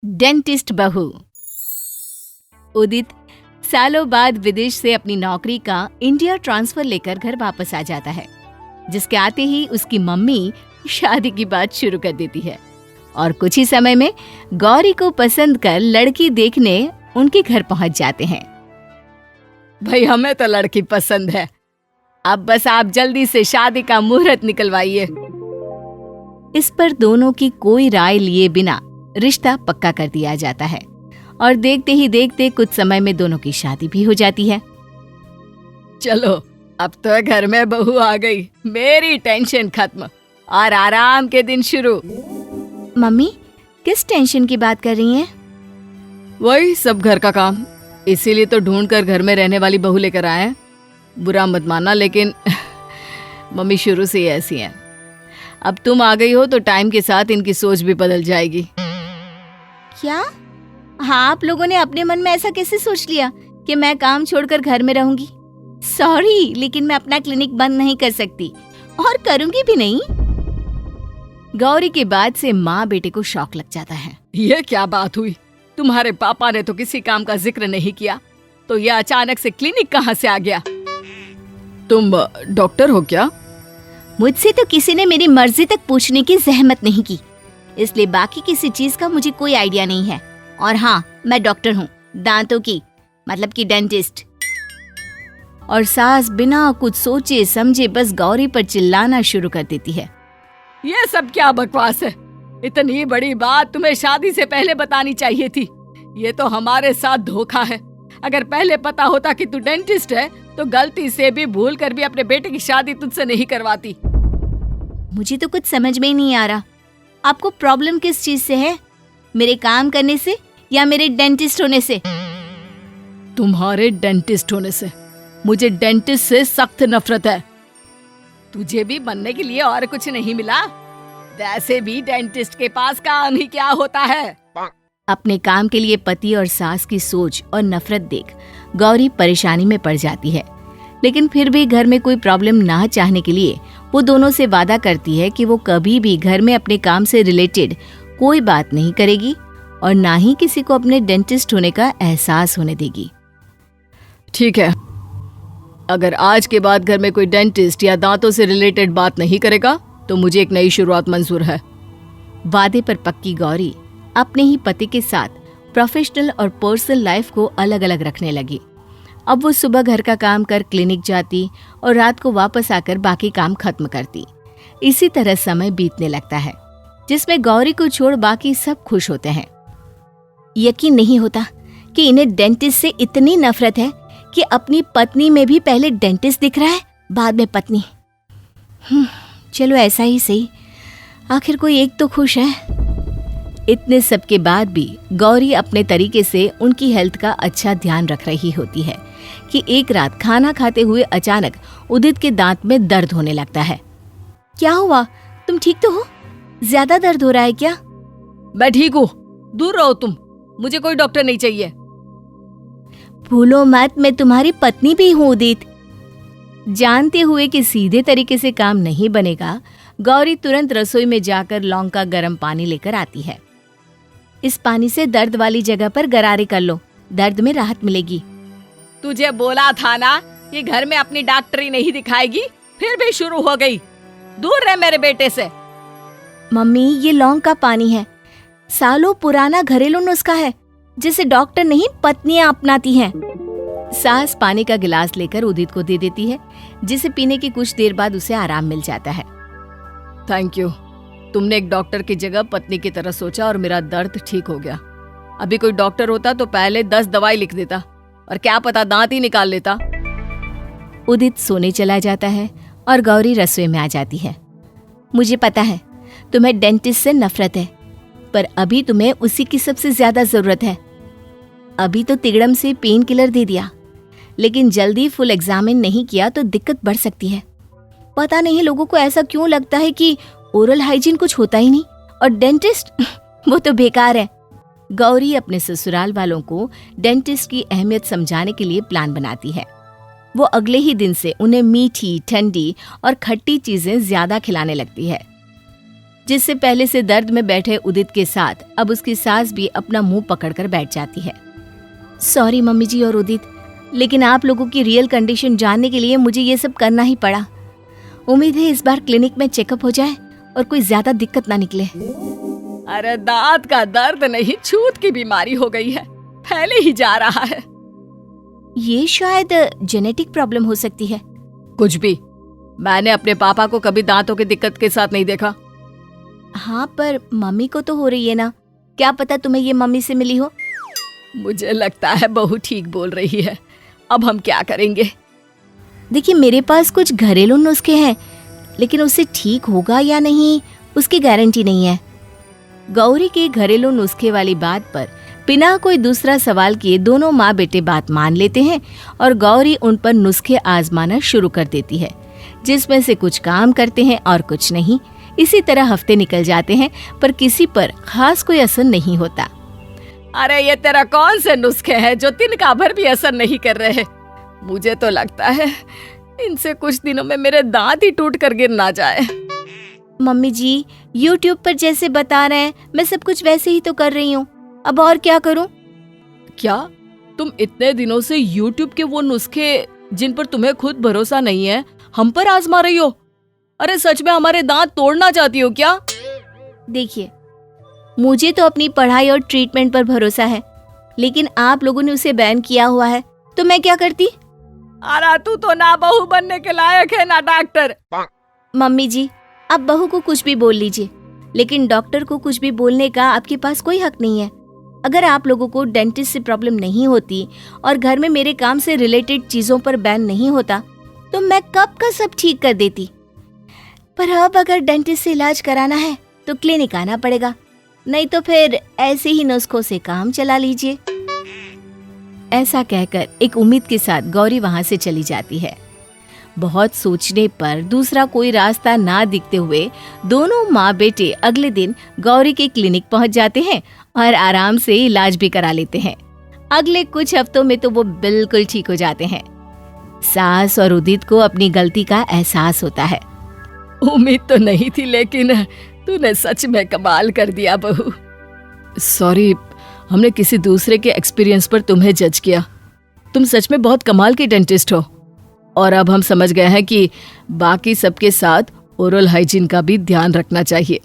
Dentist बहू। उदित सालों बाद विदेश से अपनी नौकरी का इंडिया ट्रांसफर लेकर घर वापस आ जाता है, जिसके आते ही उसकी मम्मी शादी की बात शुरू कर देती है और कुछ ही समय में गौरी को पसंद कर लड़की देखने उनके घर पहुंच जाते हैं। भाई हमें तो लड़की पसंद है, अब बस आप जल्दी से शादी का मुहूर्त निकलवाइए। इस पर दोनों की कोई राय लिए बिना रिश्ता पक्का कर दिया जाता है और देखते ही देखते कुछ समय में दोनों की शादी भी हो जाती है। चलो अब तो घर में बहू आ गई, मेरी टेंशन खत्म और आराम के दिन शुरू। मम्मी किस टेंशन की बात कर रही हैं? वही सब घर का काम, इसीलिए तो ढूंढ कर घर में रहने वाली बहू लेकर आए हैं। बुरा मत मानना, लेकिन मम्मी शुरू से ही ऐसी हैं। अब तुम आ गई हो तो टाइम के साथ इनकी सोच भी बदल जाएगी। क्या? हाँ, आप लोगों ने अपने मन में ऐसा कैसे सोच लिया कि मैं काम छोड़कर घर में रहूंगी? सॉरी, लेकिन मैं अपना क्लिनिक बंद नहीं कर सकती और करूंगी भी नहीं। गौरी की बात से माँ बेटे को शौक लग जाता है। ये क्या बात हुई? तुम्हारे पापा ने तो किसी काम का जिक्र नहीं किया, तो ये अचानक से क्लिनिक कहाँ से आ गया? तुम डॉक्टर हो क्या? मुझसे तो किसी ने मेरी मर्जी तक पूछने की जहमत नहीं की, इसलिए बाकी किसी चीज का मुझे कोई आइडिया नहीं है। और हाँ, मैं डॉक्टर हूँ, दांतों की, मतलब कि डेंटिस्ट। और सास बिना कुछ सोचे समझे बस गौरी पर चिल्लाना शुरू कर देती है। ये सब क्या बकवास है? इतनी बड़ी बात तुम्हें शादी से पहले बतानी चाहिए थी। ये तो हमारे साथ धोखा है। अगर पहले पता होता कि तू डेंटिस्ट है तो गलती से भी भूल कर भी अपने बेटे की शादी तुझसे नहीं करवाती। मुझे तो कुछ समझ में ही नहीं आ रहा, आपको प्रॉब्लम किस चीज से है? मेरे काम करने से या मेरे डेंटिस्ट होने से? तुम्हारे डेंटिस्ट होने से। मुझे डेंटिस्ट से सख्त नफरत है। तुझे भी बनने के लिए और कुछ नहीं मिला? वैसे भी डेंटिस्ट के पास काम ही क्या होता है? अपने काम के लिए पति और सास की सोच और नफरत देख गौरी परेशानी में पड़ जाती है, लेकिन फिर भी घर में कोई प्रॉब्लम ना चाहने के लिए वो दोनों से वादा करती है कि वो कभी भी घर में अपने काम से रिलेटेड कोई बात नहीं करेगी और ना ही किसी को अपने डेंटिस्ट होने का एहसास होने देगी। ठीक है, अगर आज के बाद घर में कोई डेंटिस्ट या दांतों से रिलेटेड बात नहीं करेगा तो मुझे एक नई शुरुआत मंजूर है। वादे पर पक्की गौरी अपने ही पति के साथ प्रोफेशनल और पर्सनल लाइफ को अलग अलग रखने लगी। अब वो सुबह घर का काम कर क्लिनिक जाती और रात को वापस आकर बाकी काम खत्म करती। इसी तरह समय बीतने लगता है, जिसमें गौरी को छोड़ बाकी सब खुश होते हैं। यकीन नहीं होता कि इन्हें डेंटिस्ट से इतनी नफरत है कि अपनी पत्नी में भी पहले डेंटिस्ट दिख रहा है, बाद में पत्नी। चलो ऐसा ही सही, आखिर कोई एक तो खुश है। इतने सब के बाद भी गौरी अपने तरीके से उनकी हेल्थ का अच्छा ध्यान रख रही होती है कि एक रात खाना खाते हुए अचानक उदित के दांत में दर्द होने लगता है। क्या हुआ? तुम ठीक तो हो? ज्यादा दर्द हो रहा है क्या? मैं ठीक हूँ, दूर रहो तुम, मुझे कोई डॉक्टर नहीं चाहिए। भूलो मत, मैं तुम्हारी पत्नी भी हूँ उदित। जानते हुए कि सीधे तरीके से काम नहीं बनेगा, गौरी तुरंत रसोई में जाकर लौंग का गर्म पानी लेकर आती है। इस पानी से दर्द वाली जगह पर गरारे कर लो, दर्द में राहत मिलेगी। तुझे बोला था ना कि घर में अपनी डॉक्टरी नहीं दिखाएगी, फिर भी शुरू हो गई। दूर रह मेरे बेटे से। मम्मी, ये लौंग का पानी है, सालों पुराना घरेलू नुस्खा है जिसे डॉक्टर नहीं पत्नियां अपनाती हैं। सास पानी का गिलास लेकर उदित को दे देती है, जिसे पीने की कुछ देर बाद उसे आराम मिल जाता है। थैंक यू, तुमने एक डॉक्टर की जगह पत्नी की तरह सोचा और मेरा दर्द ठीक हो गया। अभी कोई डॉक्टर होता तो पहले 10 दवाई लिख देता और क्या पता दांत ही निकाल लेता। उदित सोने चला जाता है और गौरी रसोई में आ जाती है। मुझे पता है तुम्हें डेंटिस्ट से नफरत है, पर अभी तुम्हें उसी की सबसे ज्यादा जरूरत है। अभी तो तिगड़म से पेन किलर दे दिया, लेकिन जल्दी फुल एग्जामिन नहीं किया तो दिक्कत बढ़ सकती है। पता नहीं लोगों को ऐसा क्यों लगता है कि ओरल हाइजीन कुछ होता ही नहीं और डेंटिस्ट वो तो बेकार है। गौरी अपने ससुराल वालों को डेंटिस्ट की अहमियत समझाने के लिए प्लान बनाती है। वो अगले ही दिन से उन्हें मीठी, ठंडी और खट्टी चीजें ज्यादा खिलाने लगती है। जिससे पहले से दर्द में बैठे उदित के साथ अब उसकी सास भी अपना मुंह पकड़कर बैठ जाती है। सॉरी मम्मी जी और उदित, लेकिन आप लोगों की रियल कंडीशन जानने के लिए मुझे ये सब करना ही पड़ा। उम्मीद है इस बार क्लिनिक में चेकअप हो जाए और कोई ज्यादा दिक्कत ना निकले। अरे दांत का दर्द नहीं, छूत की बीमारी हो गई है, फैले ही जा रहा है। ये शायद जेनेटिक प्रॉब्लम हो सकती है। कुछ भी, मैंने अपने पापा को कभी दांतों की दिक्कत के साथ नहीं देखा। हाँ, पर मम्मी को तो हो रही है ना, क्या पता तुम्हें ये मम्मी से मिली हो। मुझे लगता है बहू ठीक बोल रही है, अब हम क्या करेंगे? देखिए, मेरे पास कुछ घरेलू नुस्खे हैं, लेकिन उससे ठीक होगा या नहीं उसकी गारंटी नहीं है। गौरी के घरेलू नुस्खे वाली बात पर बिना कोई दूसरा सवाल किए दोनों माँ बेटे बात मान लेते हैं और गौरी उन पर नुस्खे आजमाना शुरू कर देती है, जिसमें से कुछ काम करते हैं और कुछ नहीं। इसी तरह हफ्ते निकल जाते हैं, पर किसी पर खास कोई असर नहीं होता। अरे ये तेरा कौन से नुस्खे हैं जो तिनका भर भी असर नहीं कर रहे? मुझे तो लगता है इनसे कुछ दिनों में मेरे दांत ही टूट कर गिर ना जाए। मम्मी जी, YouTube पर जैसे बता रहे हैं मैं सब कुछ वैसे ही तो कर रही हूँ, अब और क्या करूँ? क्या तुम इतने दिनों से YouTube के वो नुस्खे जिन पर तुम्हें खुद भरोसा नहीं है हम पर आजमा रही हो? अरे सच में हमारे दांत तोड़ना चाहती हो क्या? देखिए, मुझे तो अपनी पढ़ाई और ट्रीटमेंट पर भरोसा है, लेकिन आप लोगों ने उसे बैन किया हुआ है, तो मैं क्या करती? अरे तू तो ना बहू बनने के लायक है ना डॉक्टर। मम्मी जी, आप बहू को कुछ भी बोल लीजिए, लेकिन डॉक्टर को कुछ भी बोलने का आपके पास कोई हक नहीं है। अगर आप लोगों को डेंटिस्ट से प्रॉब्लम नहीं होती और घर में मेरे काम से रिलेटेड चीजों पर बैन नहीं होता, तो मैं कब का सब ठीक कर देती। पर अब अगर डेंटिस्ट से इलाज कराना है तो क्लिनिक आना पड़ेगा, नहीं तो फिर ऐसे ही नुस्खों से काम चला लीजिए। ऐसा कहकर एक उम्मीद के साथ गौरी वहां से चली जाती है। बहुत सोचने पर दूसरा कोई रास्ता ना दिखते हुए दोनों माँ बेटे अगले दिन गौरी के क्लिनिक पहुंच जाते हैं और आराम से इलाज भी करा लेते हैं। अगले कुछ हफ्तों में तो वो बिल्कुल ठीक हो जाते हैं। सास और उदित को अपनी गलती का एहसास होता है। उम्मीद तो नहीं थी, लेकिन तूने सच में कमाल कर दिया बहू। सॉरी, हमने किसी दूसरे के एक्सपीरियंस पर तुम्हें जज किया। तुम सच में बहुत कमाल की डेंटिस्ट हो, और अब हम समझ गए हैं कि बाकी सबके साथ ओरल हाइजीन का भी ध्यान रखना चाहिए।